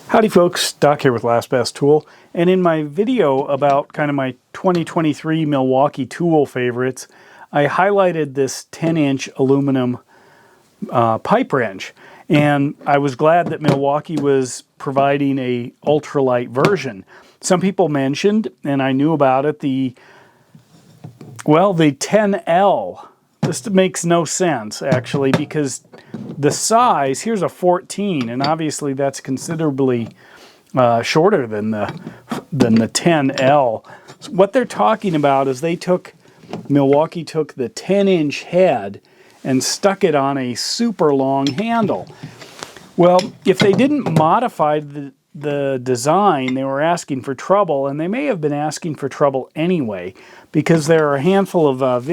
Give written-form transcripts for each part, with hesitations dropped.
Howdy folks, Doc here with Last Best Tool, and in my video about kind of my 2023 Milwaukee tool favorites, I highlighted this 10-inch aluminum pipe wrench, and I was glad that Milwaukee was providing a ultralight version. Some people mentioned, and I knew about it, the 10L. This makes no sense, actually, because the size, here's a 14, and obviously that's considerably shorter than the 10L. So what they're talking about is Milwaukee took the 10-inch head and stuck it on a super long handle. Well, if they didn't modify the design, they were asking for trouble, and they may have been asking for trouble anyway, because there are a handful of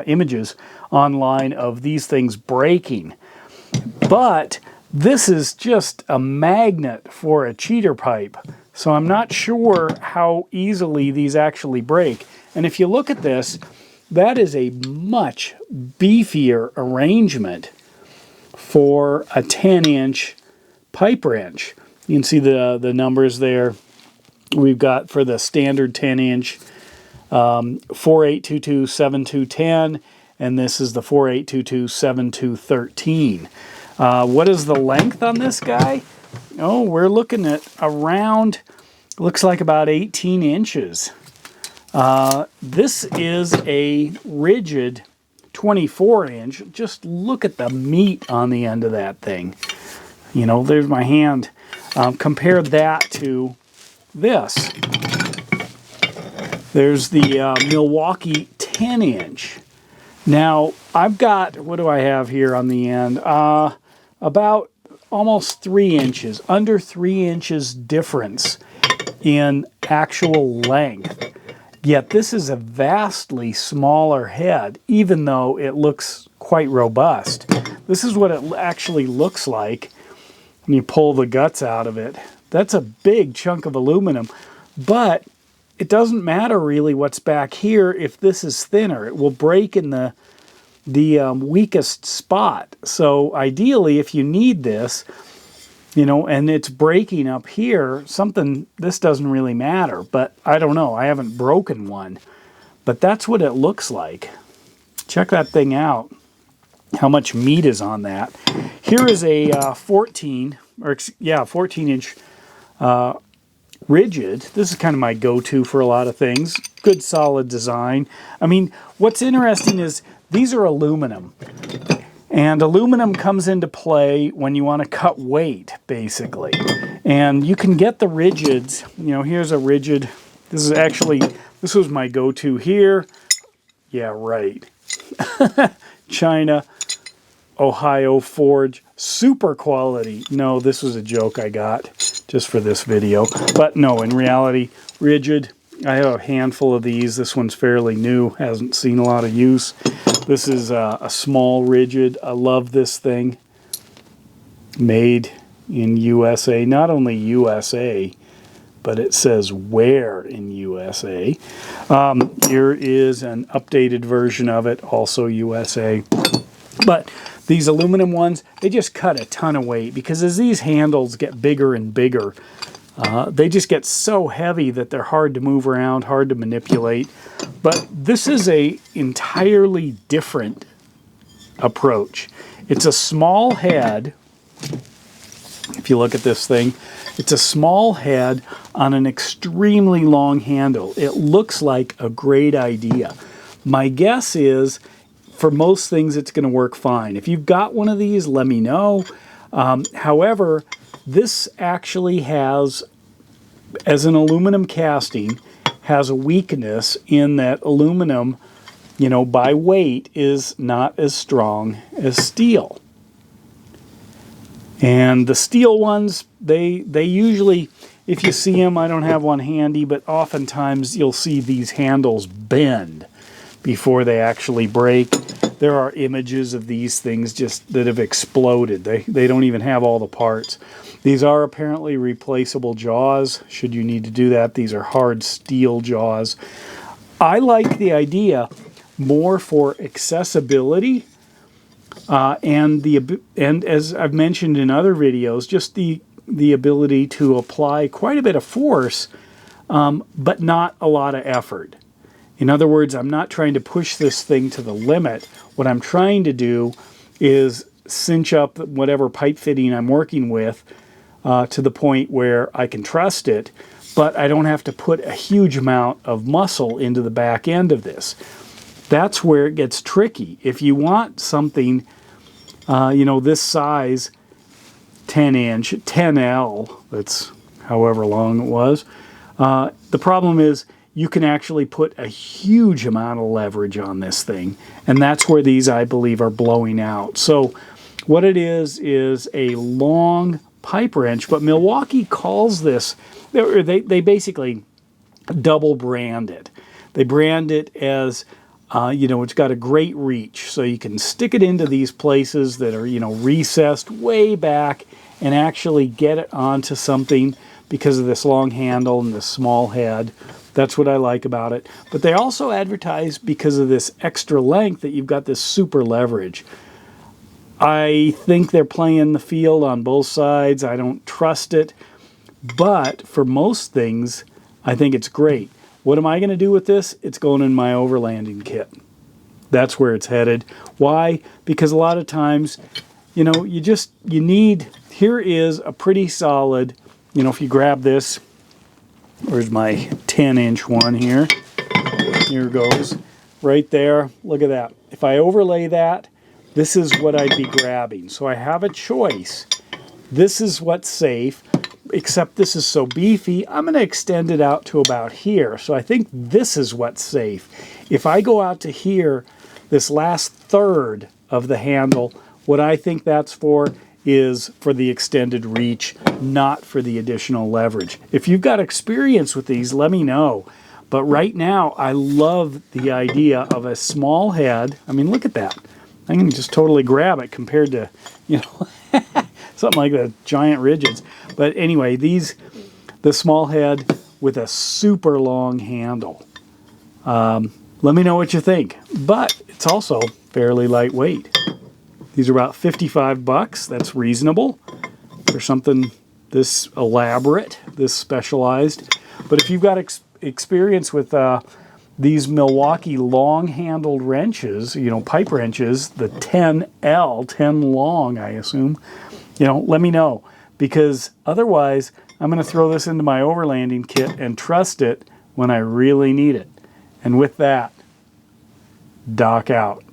images online of these things breaking. But this is just a magnet for a cheater pipe, so I'm not sure how easily these actually break. And if you look at this, that is a much beefier arrangement for a 10-inch pipe wrench. You can see the numbers there. We've got for the standard 10-inch 48227210, and this is the 48227213. What is the length on this guy? Oh, we're looking at around, looks like about 18 inches. This is a rigid 24-inch. Just look at the meat on the end of that thing. You know, there's my hand. Compare that to this. There's the Milwaukee 10-inch. Now, I've got, what do I have here on the end? About almost 3 inches, under 3 inches difference in actual length. Yet this is a vastly smaller head, even though it looks quite robust. This is what it actually looks like when you pull the guts out of it. That's a big chunk of aluminum, but it doesn't matter really what's back here if this is thinner. It will break in the weakest spot. So ideally, if you need this, you know, and it's breaking up here, this doesn't really matter. But I don't know. I haven't broken one. But that's what it looks like. Check that thing out. How much meat is on that. Here is a 14-inch rigid. This is kind of my go-to for a lot of things. Good solid design. I mean, what's interesting is these are aluminum. And aluminum comes into play when you want to cut weight, basically. And you can get the rigids. You know, here's a rigid. This was my go-to here. Yeah, right. China, Ohio forge, super quality. No, this was a joke I got just for this video. But no, in reality, rigid. I have a handful of these. This one's fairly new, hasn't seen a lot of use. This is a small rigid. I love this thing. Made in USA. Not only USA, but it says where in USA. Here is an updated version of it, also USA. But these aluminum ones, they just cut a ton of weight because as these handles get bigger and bigger, they just get so heavy that they're hard to move around, hard to manipulate. But this is a entirely different approach. It's a small head. If you look at this thing, it's a small head on an extremely long handle. It looks like a great idea. My guess is, for most things, it's going to work fine. If you've got one of these, let me know. However, this actually has, as an aluminum casting, has a weakness in that aluminum, you know, by weight is not as strong as steel. And the steel ones, they usually, if you see them, I don't have one handy, but oftentimes you'll see these handles bend before they actually break. There are images of these things just that have exploded. They don't even have all the parts. These are apparently replaceable jaws, should you need to do that. These are hard steel jaws. I like the idea more for accessibility and as I've mentioned in other videos, just the the ability to apply quite a bit of force, but not a lot of effort. In other words, I'm not trying to push this thing to the limit. What I'm trying to do is cinch up whatever pipe fitting I'm working with to the point where I can trust it, but I don't have to put a huge amount of muscle into the back end of this. That's where it gets tricky. If you want something, this size, 10-inch, 10L, that's however long it was, the problem is you can actually put a huge amount of leverage on this thing, and that's where these, I believe, are blowing out. So what it is a long pipe wrench, but Milwaukee calls this, they basically double brand it. They brand it as, it's got a great reach, so you can stick it into these places that are, recessed way back and actually get it onto something because of this long handle and this small head. That's what I like about it. But they also advertise, because of this extra length, that you've got this super leverage. I think they're playing the field on both sides. I don't trust it. But for most things, I think it's great. What am I going to do with this? It's going in my overlanding kit. That's where it's headed. Why? Because a lot of times, you need, here is a pretty solid, if you grab this, where's my 10-inch one here? Here goes. Right there. Look at that. If I overlay that, this is what I'd be grabbing. So I have a choice. This is what's safe, except this is so beefy, I'm going to extend it out to about here. So I think this is what's safe. If I go out to here, this last third of the handle, what I think that's for is for the extended reach, not for the additional leverage. If you've got experience with these, let me know. But right now, I love the idea of a small head. I mean, look at that. I can just totally grab it compared to, something like the giant rigids. But anyway, the small head with a super long handle. Let me know what you think. But it's also fairly lightweight. These are about 55 bucks. That's reasonable for something this elaborate, this specialized. But if you've got experience with these Milwaukee long-handled wrenches, pipe wrenches, the 10L, 10 long, I assume, let me know. Because otherwise, I'm going to throw this into my overlanding kit and trust it when I really need it. And with that, Doc out.